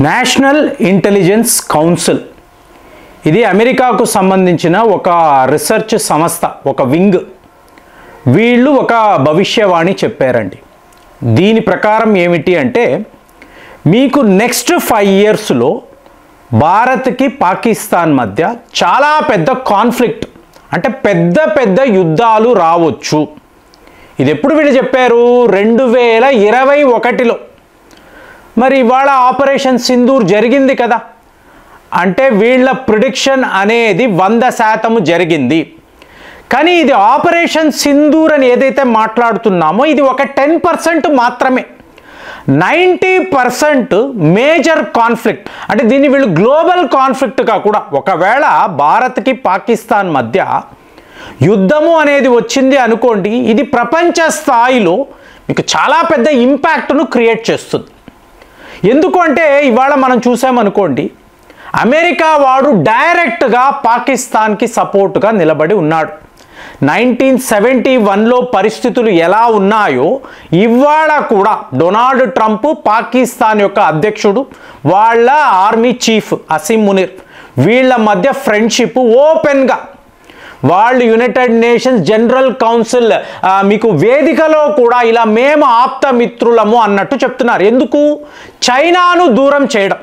National intelligence council ఇది అమెరికాకు సంబంధించిన ఒక రీసెర్చ్ సంస్థ, ఒక వింగ్. వీళ్ళు ఒక భవిష్యవాణి చెప్పారండి. దీని ప్రకారం ఏమిటి అంటే, మీకు నెక్స్ట్ 5 ఇయర్స్లో భారత్కి పాకిస్తాన్ మధ్య చాలా పెద్ద కాన్ఫ్లిక్ట్, అంటే పెద్ద యుద్ధాలు రావచ్చు. ఇది ఎప్పుడు వీళ్ళు చెప్పారు? 2021లో. మరి ఇవాళ ఆపరేషన్ సింధూర్ జరిగింది కదా, అంటే వీళ్ళ ప్రిడిక్షన్ అనేది 100% జరిగింది. కానీ ఇది ఆపరేషన్ సింధూర్ అని ఏదైతే మాట్లాడుతున్నామో ఇది ఒక 10% మాత్రమే. 90% మేజర్ కాన్ఫ్లిక్ట్, అంటే దీన్ని వీళ్ళు గ్లోబల్ కాన్ఫ్లిక్ట్గా కూడా, ఒకవేళ భారత్కి పాకిస్తాన్ మధ్య యుద్ధము అనేది వచ్చింది అనుకోండి, ఇది ప్రపంచ స్థాయిలో మీకు చాలా పెద్ద ఇంపాక్ట్ను క్రియేట్ చేస్తుంది. ఎందుకు అంటే ఇవాళ మనం చూసామనుకోండి, అమెరికా వాడు డైరెక్ట్గా పాకిస్తాన్కి సపోర్ట్గా నిలబడి ఉన్నాడు. 1971లో పరిస్థితులు ఎలా ఉన్నాయో ఇవాళ కూడా డొనాల్డ్ ట్రంప్, పాకిస్తాన్ యొక్క అధ్యక్షుడు, వాళ్ళ ఆర్మీ చీఫ్ అసీం మునీర్, వీళ్ళ మధ్య ఫ్రెండ్షిప్ ఓపెన్గా, వాళ్ళు యునైటెడ్ నేషన్స్ జనరల్ కౌన్సిల్ మీకు వేదికలో కూడా ఇలా మేము ఆప్త మిత్రులము అన్నట్టు చెప్తున్నారు. ఎందుకు? చైనాను దూరం చేయడం.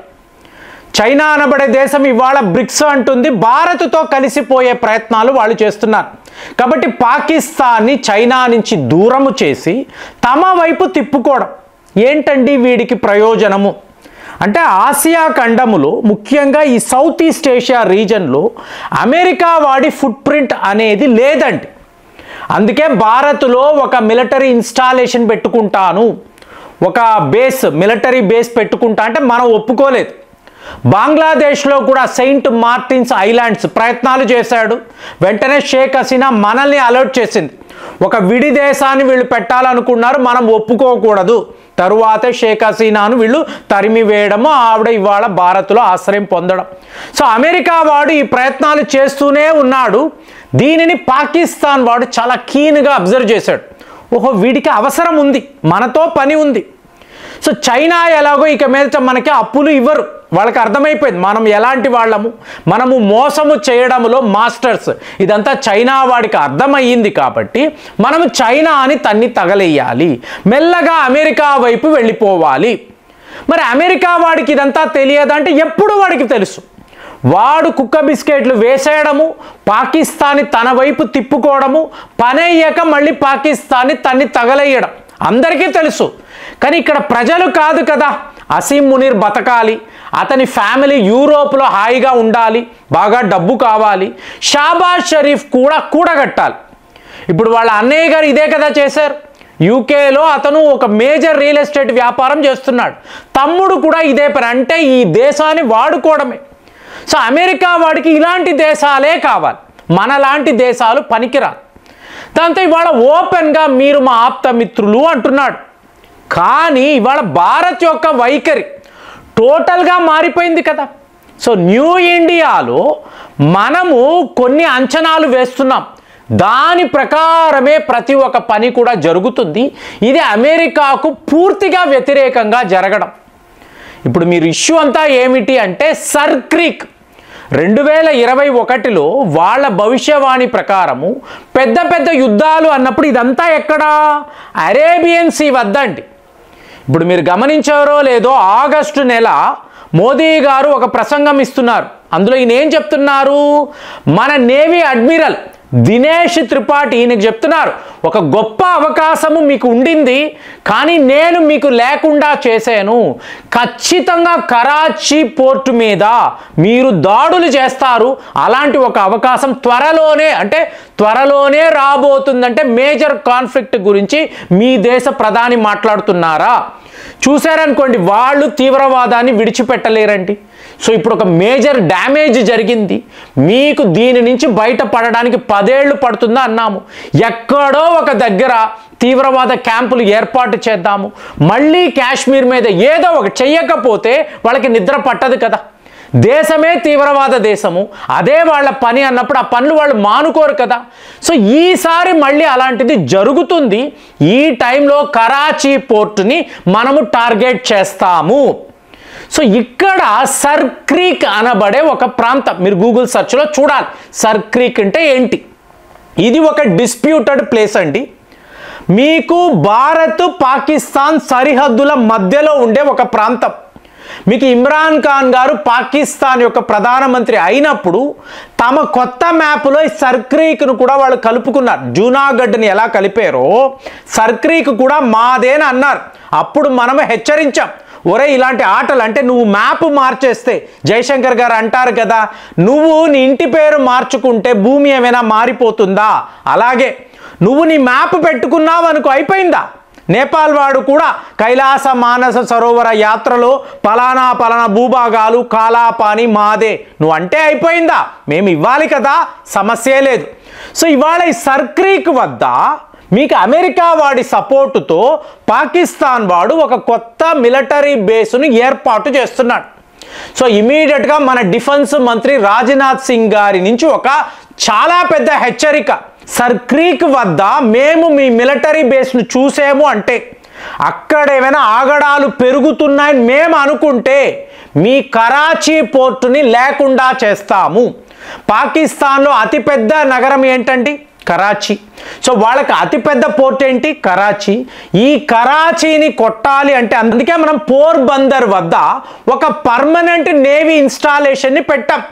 చైనా అనబడే దేశం ఇవాళ బ్రిక్స్ అంటుంది, భారత్తో కలిసిపోయే ప్రయత్నాలు వాళ్ళు చేస్తున్నారు. కాబట్టి పాకిస్తాన్ని చైనా నుంచి దూరము చేసి తమ వైపు తిప్పుకోవడం. ఏంటండి వీడికి ప్రయోజనము అంటే, ఆసియా ఖండములో ముఖ్యంగా ఈ సౌత్ ఈస్ట్ ఏషియా రీజన్లో అమెరికా వాడి ఫుట్ ప్రింట్ అనేది లేదండి. అందుకే భారత్లో ఒక మిలిటరీ ఇన్స్టాలేషన్ పెట్టుకుంటాను, ఒక బేస్, మిలిటరీ బేస్ పెట్టుకుంటా అంటే మనం ఒప్పుకోలేదు. బంగ్లాదేశ్లో కూడా సెయింట్ మార్టిన్స్ ఐలాండ్స్ ప్రయత్నాలు చేశాడు. వెంటనే షేక్ హసీనా మనల్ని అలర్ట్ చేసింది. ఒక విడి దేశాన్ని వీళ్ళు పెట్టాలనుకున్నారు, మనం ఒప్పుకోకూడదు. తరువాతే షేక్ హసీనాను వీళ్ళు తరిమి వేయడము, ఆవిడ ఇవాళ భారత్లో ఆశ్రయం పొందడం. సో అమెరికా వాడు ఈ ప్రయత్నాలు చేస్తూనే ఉన్నాడు. దీనిని పాకిస్తాన్ వాడు చాలా కీన్గా అబ్జర్వ్ చేశాడు. ఓహో, వీడికి అవసరం ఉంది, మనతో పని ఉంది. సో చైనా ఎలాగో ఇక మీద మనకి అప్పులు ఇవ్వరు, వాళ్ళకి అర్థమైపోయింది మనం ఎలాంటి వాళ్ళము, మనము మోసము చేయడంలో మాస్టర్స్, ఇదంతా చైనా వాడికి అర్థమయ్యింది. కాబట్టి మనము చైనాని తన్ని తగలేయాలి, మెల్లగా అమెరికా వైపు వెళ్ళిపోవాలి. మరి అమెరికా వాడికి ఇదంతా తెలియదంటే ఎప్పుడు వాడికి తెలుసు. వాడు కుక్క బిస్కెట్లు వేసేయడము, పాకిస్తాన్ని తన వైపు తిప్పుకోవడము, పనయ్యాక మళ్ళీ పాకిస్తాన్ని తన్ని తగలేయడం అందరికీ తెలుసు. కానీ ఇక్కడ ప్రజలు కాదు కదా, అసీం మునీర్ బతకాలి, అతని ఫ్యామిలీ యూరోప్లో హాయిగా ఉండాలి, బాగా డబ్బు కావాలి, షాబాజ్ షరీఫ్ కూడా కూడగట్టాలి. ఇప్పుడు వాళ్ళ అన్నయ్య గారు ఇదే కదా చేశారు. యూకేలో అతను ఒక మేజర్ రియల్ ఎస్టేట్ వ్యాపారం చేస్తున్నాడు, తమ్ముడు కూడా ఇదే పని, అంటే ఈ దేశాన్ని వాడుకోవడమే. సో అమెరికా వాడికి ఇలాంటి దేశాలే కావాలి, మనలాంటి దేశాలు పనికిరాదు. దాంతో ఇవాళ ఓపెన్గా మీరు మా ఆప్త మిత్రులు అంటున్నాడు. కానీ ఇవాళ భారత్ యొక్క వైఖరి టోటల్గా మారిపోయింది కదా. సో న్యూ ఇండియాలో మనము కొన్ని అంచనాలు వేస్తున్నాం, దాని ప్రకారమే ప్రతి ఒక్క పని కూడా జరుగుతుంది. ఇది అమెరికాకు పూర్తిగా వ్యతిరేకంగా జరగడం. ఇప్పుడు మీరు ఇష్యూ అంతా ఏమిటి అంటే, సర్ క్రీక్ 2021లో వాళ్ళ భవిష్యవాణి ప్రకారము పెద్ద యుద్ధాలు అన్నప్పుడు ఇదంతా ఎక్కడా? అరేబియన్ సీ వద్దండి. ఇప్పుడు మీరు గమనించారో లేదో, ఆగస్టు నెల మోదీ గారు ఒక ప్రసంగం ఇస్తున్నారు. అందులో ఈయన ఏం చెప్తున్నారు? మన నేవీ అడ్మిరల్ దినేష్ త్రిపాఠి ఈయనకు చెప్తున్నారు, ఒక గొప్ప అవకాశము మీకు ఉండింది, కానీ నేను మీకు లేకుండా చేశాను. ఖచ్చితంగా కరాచీ పోర్టు మీద మీరు దాడులు చేస్తారు, అలాంటి ఒక అవకాశం త్వరలోనే, అంటే త్వరలోనే రాబోతుందంటే మేజర్ కాన్ఫ్లిక్ట్ గురించి మీ దేశ ప్రధాని మాట్లాడుతున్నారా? చూశారనుకోండి, వాళ్ళు తీవ్రవాదాన్ని విడిచిపెట్టలేరండి. సో ఇప్పుడు ఒక మేజర్ డ్యామేజ్ జరిగింది, మీకు దీని నుంచి బయటపడడానికి 10 ఏళ్ళు పడుతుందా అన్నాము. ఎక్కడో ఒక దగ్గర తీవ్రవాద క్యాంపులు ఏర్పాటు చేద్దాము, మళ్ళీ కాశ్మీర్ మీద ఏదో ఒక చెయ్యకపోతే వాళ్ళకి నిద్ర పట్టదు కదా. దేశమే తీవ్రవాద దేశము, అదే వాళ్ళ పని అన్నప్పుడు ఆ పనులు వాళ్ళు మానుకోరు కదా. సో ఈసారి మళ్ళీ అలాంటిది జరుగుతుంది. ఈ టైంలో కరాచీ పోర్టుని మనము టార్గెట్ చేస్తాము. సో ఇక్కడ సర్ క్రీక్ అనబడే ఒక ప్రాంతం మీరు గూగుల్ సెర్చ్లో చూడాలి. సర్ క్రీక్ అంటే ఏంటి? ఇది ఒక డిస్ప్యూటెడ్ ప్లేస్ అండి. మీకు భారత్ పాకిస్తాన్ సరిహద్దుల మధ్యలో ఉండే ఒక ప్రాంతం. మీకు ఇమ్రాన్ ఖాన్ గారు పాకిస్తాన్ యొక్క ప్రధానమంత్రి అయినప్పుడు తమ కొత్త మ్యాప్లో ఈ సర్ క్రీక్ను కూడా వాళ్ళు కలుపుకున్నారు. జూనాగఢ్ని ఎలా కలిపారో సర్ క్రీక్ కూడా మాదేని అన్నారు. అప్పుడు మనం హెచ్చరించాం, ఒరే ఇలాంటి ఆటలు అంటే నువ్వు మ్యాప్ మార్చేస్తే, జయశంకర్ గారు అంటారు కదా, నువ్వు నీ ఇంటి పేరు మార్చుకుంటే భూమి ఏమైనా మారిపోతుందా, అలాగే నువ్వు నీ మ్యాప్ పెట్టుకున్నావు అనుకో, అయిపోయిందా? నేపాల్ వాడు కూడా కైలాస మానస సరోవర యాత్రలో పలానా పలానా భూభాగాలు కాలాపాని మాదే నువ్వు అంటే అయిపోయిందా? మేము ఇవ్వాలి కదా, సమస్యే లేదు. సో ఇవాళ ఈ సర్ క్రీక్ వద్ద మీకు అమెరికా వాడి సపోర్టుతో పాకిస్తాన్ వాడు ఒక కొత్త మిలిటరీ బేస్ను ఏర్పాటు చేస్తున్నాడు. సో ఇమీడియట్గా మన డిఫెన్స్ మంత్రి రాజ్నాథ్ సింగ్ గారి నుంచి ఒక చాలా పెద్ద హెచ్చరిక. సర్ క్రీక్ వద్ద మేము మీ మిలిటరీ బేస్ను చూసాము అంటే, అక్కడ ఏమైనా ఆగడాలు పెరుగుతున్నాయని మేము అనుకుంటే మీ కరాచీ పోర్టుని లేకుండా చేస్తాము. పాకిస్తాన్లో అతిపెద్ద నగరం ఏంటండి? కరాచీ. సో వాళ్ళకి అతిపెద్ద పోర్ట్ ఏంటి? కరాచీ. ఈ కరాచీని కొట్టాలి అంటే అందుకే మనం పోర్బందర్ వద్ద ఒక పర్మనెంట్ నేవీ ఇన్స్టాలేషన్ని పెట్టాం.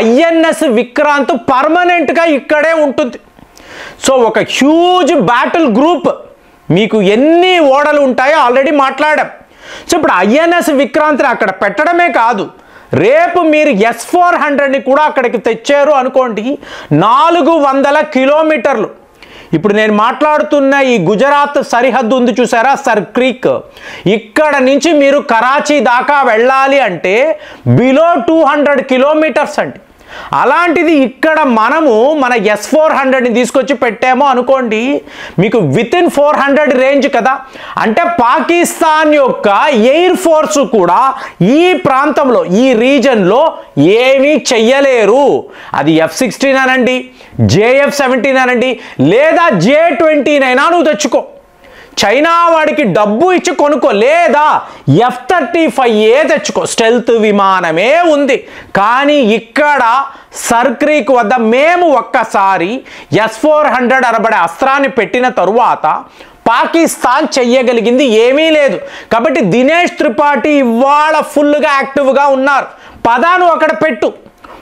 ఐఎన్ఎస్ విక్రాంత్ పర్మనెంట్గా ఇక్కడే ఉంటుంది. సో ఒక హ్యూజ్ బ్యాటిల్ గ్రూప్, మీకు ఎన్ని ఓడలు ఉంటాయో ఆల్రెడీ మాట్లాడాం. సో ఇప్పుడు ఐఎన్ఎస్ విక్రాంత్ని అక్కడ పెట్టడమే కాదు, రేపు మీరు S-400ని కూడా అక్కడికి తెచ్చారు అనుకోండి, 400 కిలోమీటర్లు. ఇప్పుడు నేను మాట్లాడుతున్న ఈ గుజరాత్ సరిహద్దు ఉంది చూసారా, సర్ క్రీక్, ఇక్కడ నుంచి మీరు కరాచీ దాకా వెళ్ళాలి అంటే బిలో 200 కిలోమీటర్స్ అండి. అలాంటిది ఇక్కడ మనము మన S-400ని తీసుకొచ్చి పెట్టామో అనుకోండి, మీకు వితిన్ 400 రేంజ్ కదా. అంటే పాకిస్తాన్ యొక్క ఎయిర్ ఫోర్స్ కూడా ఈ ప్రాంతంలో, ఈ రీజన్లో ఏమీ చెయ్యలేరు. అది F-16 అనండి, JF-17 అనండి, లేదా J-20 అయినా నువ్వు తెచ్చుకో, చైనా వాడికి డబ్బు ఇచ్చి కొనుక్కో, లేదా F-35A తెచ్చుకో, స్టెల్త్ విమానమే ఉంది. కానీ ఇక్కడ సర్ క్రీక్ వద్ద మేము ఒక్కసారి S-400 అనబడే అస్త్రాన్ని పెట్టిన తరువాత పాకిస్తాన్ చెయ్యగలిగింది ఏమీ లేదు. కాబట్టి దినేష్ త్రిపాఠి ఇవాళ ఫుల్గా యాక్టివ్గా ఉన్నారు. పదాను అక్కడ పెట్టు,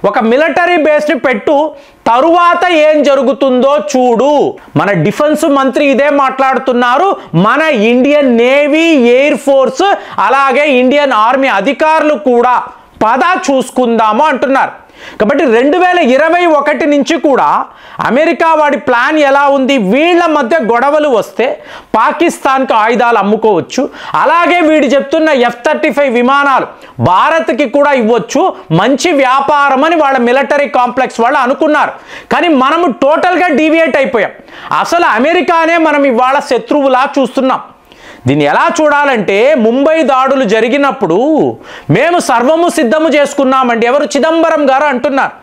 ఒక మిలిటరీ బేస్ని పెట్టు, తరువాత ఏం జరుగుతుందో చూడు. మన డిఫెన్స్ మంత్రి ఇదే మాట్లాడుతున్నారు. మన ఇండియన్ నేవీ, ఎయిర్ ఫోర్స్, అలాగే ఇండియన్ ఆర్మీ అధికారులు కూడా పద చూసుకుందాము అంటున్నారు. కాబట్టి 2021 నుంచి కూడా అమెరికా వాడి ప్లాన్ ఎలా ఉంది, వీళ్ళ మధ్య గొడవలు వస్తే పాకిస్తాన్కి ఆయుధాలు అమ్ముకోవచ్చు, అలాగే వీడు చెప్తున్న F-35 విమానాలు భారత్కి కూడా ఇవ్వచ్చు, మంచి వ్యాపారం అని వాళ్ళ మిలిటరీ కాంప్లెక్స్ వాళ్ళు అనుకున్నారు. కానీ మనము టోటల్గా డీవియేట్ అయిపోయాం. అసలు అమెరికానే మనం ఇవాళ శత్రువులా చూస్తున్నాం. దీన్ని ఎలా చూడాలంటే, ముంబై దాడులు జరిగినప్పుడు మేము సర్వము సిద్ధము చేసుకున్నామండి, ఎవరు చిదంబరం గారు అంటున్నారు.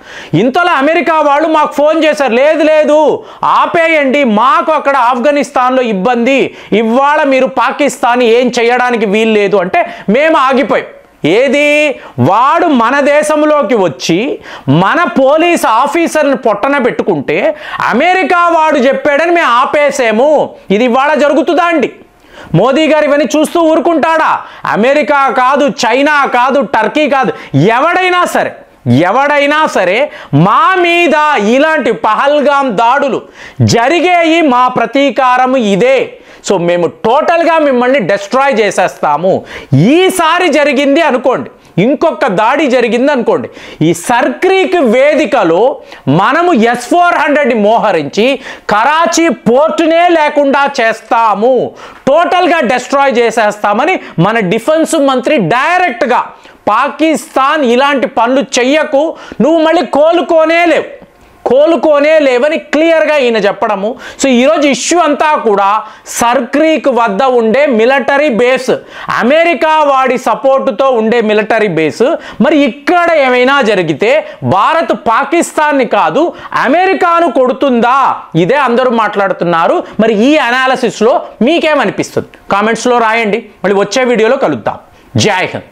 ఇంతలో అమెరికా వాళ్ళు మాకు ఫోన్ చేశారు, లేదు లేదు ఆపేయండి, మాకు అక్కడ ఆఫ్ఘనిస్తాన్లో ఇబ్బంది, ఇవాళ మీరు పాకిస్తాన్ ఏం చేయడానికి వీలు లేదు అంటే మేము ఆగిపోయాం. ఏది, వాడు మన దేశంలోకి వచ్చి మన పోలీస్ ఆఫీసర్ని పొట్టన పెట్టుకుంటే అమెరికా వాడు చెప్పాడని మేము ఆపేసాము. ఇది ఇవాళ జరుగుతుందా అండి? మోదీ గారు ఇవన్నీ చూస్తూ ఊరుకుంటాడా? అమెరికా కాదు, చైనా కాదు, టర్కీ కాదు, ఎవడైనా సరే మా మీద ఇలాంటి పహల్గాం దాడులు జరిగేయి, మా ప్రతీకారం ఇదే. సో మేము టోటల్గా మిమ్మల్ని డిస్ట్రాయ్ చేసేస్తాము. ఈసారి జరిగింది అనుకోండి, ఇంకొక దాడి జరిగింది అనుకోండి, ఈ సర్ క్రీక్ వేదికలో మనము S-400ని మోహరించి కరాచీ పోర్టునే లేకుండా చేస్తాము, టోటల్గా డిస్ట్రాయ్ చేసేస్తామని మన డిఫెన్స్ మంత్రి డైరెక్ట్గా, పాకిస్తాన్ ఇలాంటి పనులు చెయ్యకు, నువ్వు మళ్ళీ కోలుకోనే లేవని క్లియర్గా ఈయన చెప్పడము. సో ఈరోజు ఇష్యూ అంతా కూడా సర్ క్రీక్ వద్ద ఉండే మిలిటరీ బేస్, అమెరికా వాడి సపోర్టుతో ఉండే మిలిటరీ బేస్. మరి ఇక్కడ ఏమైనా జరిగితే భారత్ పాకిస్తాన్ని కాదు అమెరికాను కొడుతుందా? ఇదే అందరూ మాట్లాడుతున్నారు. మరి ఈ అనాలిసిస్లో మీకేమనిపిస్తుంది? కామెంట్స్లో రాయండి. మళ్ళీ వచ్చే వీడియోలో కలుద్దాం. జై హింద్.